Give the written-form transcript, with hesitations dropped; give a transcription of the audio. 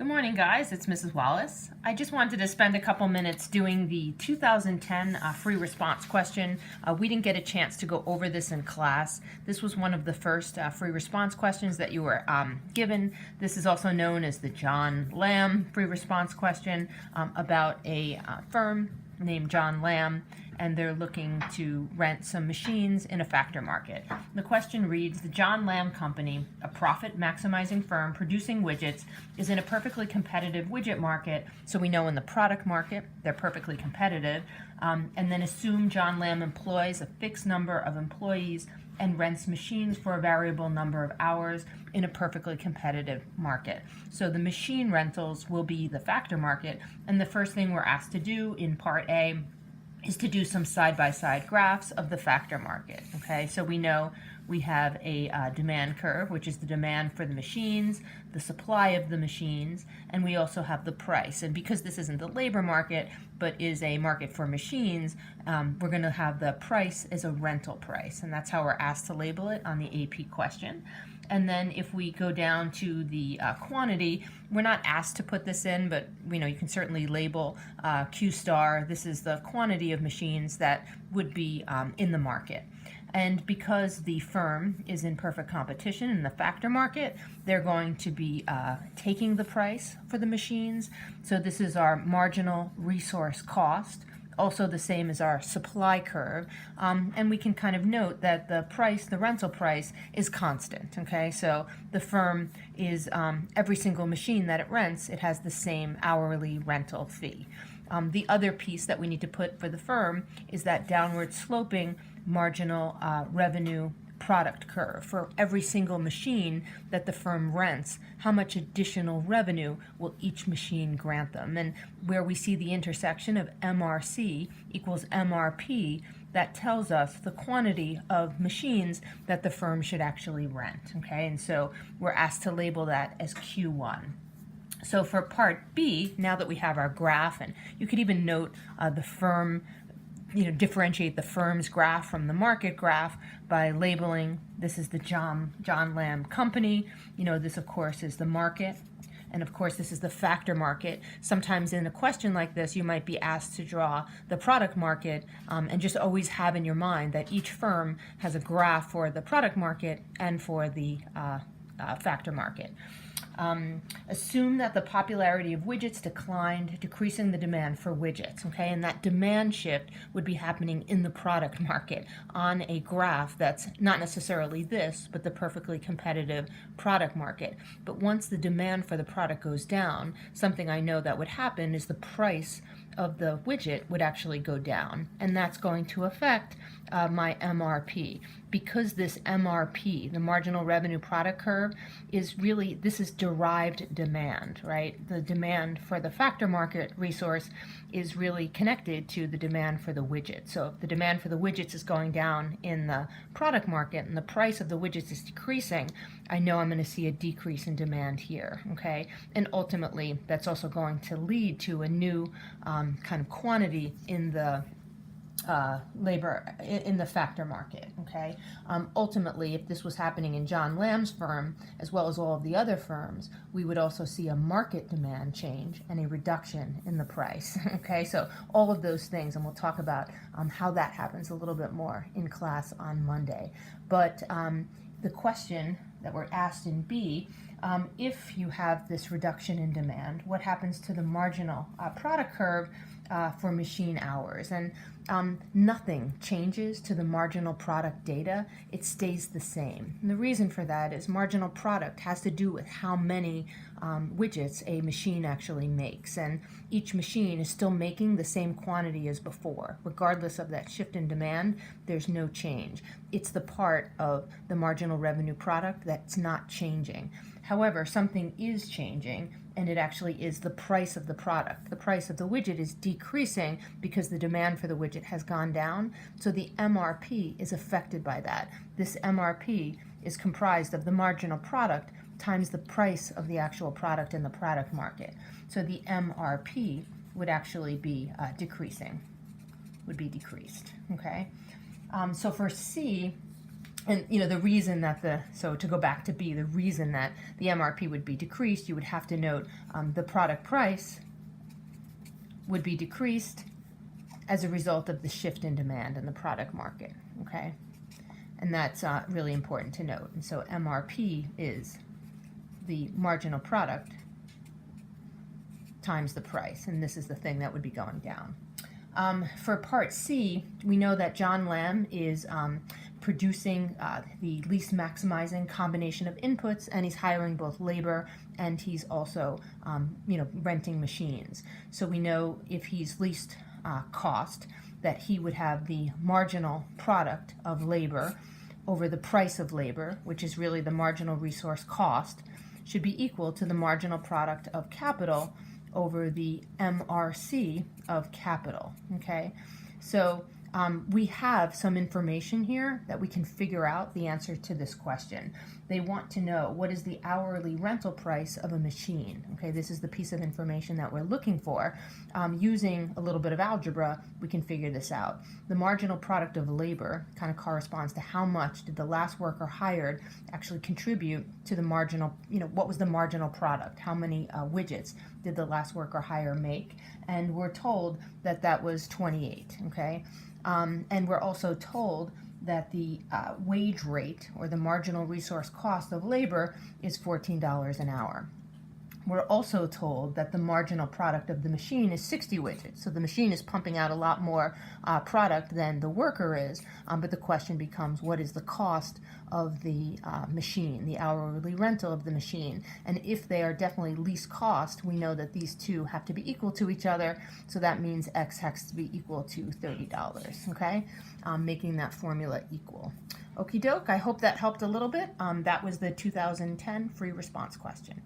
Good morning, guys. It's Mrs. Wallace. I just wanted to spend a couple minutes doing the 2010 free response question. We didn't get a chance to go over this in class. This was one of the first free response questions that you were given. This is also known as the John Lamb free response question about a firm named John Lamb, and they're looking to rent some machines in a factor market. The question reads, the John Lamb Company, a profit-maximizing firm producing widgets, is in a perfectly competitive widget market, so we know in the product market they're perfectly competitive, and then assume John Lamb employs a fixed number of employees and rents machines for a variable number of hours in a perfectly competitive market. So the machine rentals will be the factor market, and the first thing we're asked to do in part A is to do some side-by-side graphs of the factor market. Okay, so we know we have a demand curve, which is the demand for the machines, the supply of the machines, and we also have the price. And because this isn't the labor market, but is a market for machines, we're going to have the price as a rental price, and that's how we're asked to label it on the AP question. And then if we go down to the quantity, we're not asked to put this in, but you can certainly label Q star. This is the quantity of machines that would be in the market. And because the firm is in perfect competition in the factor market, they're going to be taking the price for the machines. So this is our marginal resource cost, also the same as our supply curve, and we can kind of note that the price, the rental price, is constant. Okay, so the firm is every single machine that it rents, it has the same hourly rental fee. The other piece that we need to put for the firm is that downward sloping marginal revenue product curve. For every single machine that the firm rents, how much additional revenue will each machine grant them? And where we see the intersection of MRC equals MRP, that tells us the quantity of machines that the firm should actually rent. Okay, and so we're asked to label that as Q1. So for part B, now that we have our graph, and you could even note the firm, differentiate the firm's graph from the market graph by labeling this is the John Lamb Company. This of course is the market, and of course this is the factor market. Sometimes in a question like this, you might be asked to draw the product market, and just always have in your mind that each firm has a graph for the product market and for the factor market. Assume that the popularity of widgets declined, decreasing the demand for widgets, okay? And that demand shift would be happening in the product market on a graph that's not necessarily this, but the perfectly competitive product market. But once the demand for the product goes down, something I know that would happen is the price of the widget would actually go down, and that's going to affect my MRP. Because this MRP, the marginal revenue product curve, is really, this is derived demand, right? The demand for the factor market resource is really connected to the demand for the widget. So if the demand for the widgets is going down in the product market and the price of the widgets is decreasing, I know I'm going to see a decrease in demand here, okay? And ultimately, that's also going to lead to a new kind of quantity in the labor in the factor market. Okay. Ultimately, if this was happening in John Lamb's firm as well as all of the other firms, we would also see a market demand change and a reduction in the price. Okay, so all of those things, and we'll talk about how that happens a little bit more in class on Monday. But the question that we're asked in B, if you have this reduction in demand, what happens to the marginal product curve for machine hours? And nothing changes to the marginal product data. It stays the same. And the reason for that is marginal product has to do with how many widgets a machine actually makes, and each machine is still making the same quantity as before. Regardless of that shift in demand, there's no change. It's the part of the marginal revenue product that's not changing. However, something is changing, and it actually is the price of the product. The price of the widget is decreasing because the demand for the widget has gone down, so the MRP is affected by that. This MRP is comprised of the marginal product times the price of the actual product in the product market. So the MRP would actually be decreasing, would be decreased, okay? So for C, And the reason that so to go back to B, the reason that the MRP would be decreased, you would have to note the product price would be decreased as a result of the shift in demand in the product market, okay? And that's really important to note. And so MRP is the marginal product times the price, and this is the thing that would be going down. For part C, we know that John Lamb is producing the least maximizing combination of inputs, and he's hiring both labor and he's also renting machines. So we know if he's least cost, that he would have the marginal product of labor over the price of labor, which is really the marginal resource cost, should be equal to the marginal product of capital over the MRC of capital, okay? So we have some information here that we can figure out the answer to this question. They want to know what is the hourly rental price of a machine, okay? This is the piece of information that we're looking for. Using a little bit of algebra, we can figure this out. The marginal product of labor kind of corresponds to how much did the last worker hired actually contribute to the marginal, what was the marginal product? How many widgets did the last worker hire make? And we're told that that was 28, okay? And we're also told that the wage rate, or the marginal resource cost of labor, is $14 an hour. We're also told that the marginal product of the machine is 60 widgets. So the machine is pumping out a lot more product than the worker is, but the question becomes, what is the cost of the machine, the hourly rental of the machine? And if they are definitely least cost, we know that these two have to be equal to each other, so that means X has to be equal to $30, okay? Making that formula equal. Okie doke, I hope that helped a little bit. That was the 2010 free response question.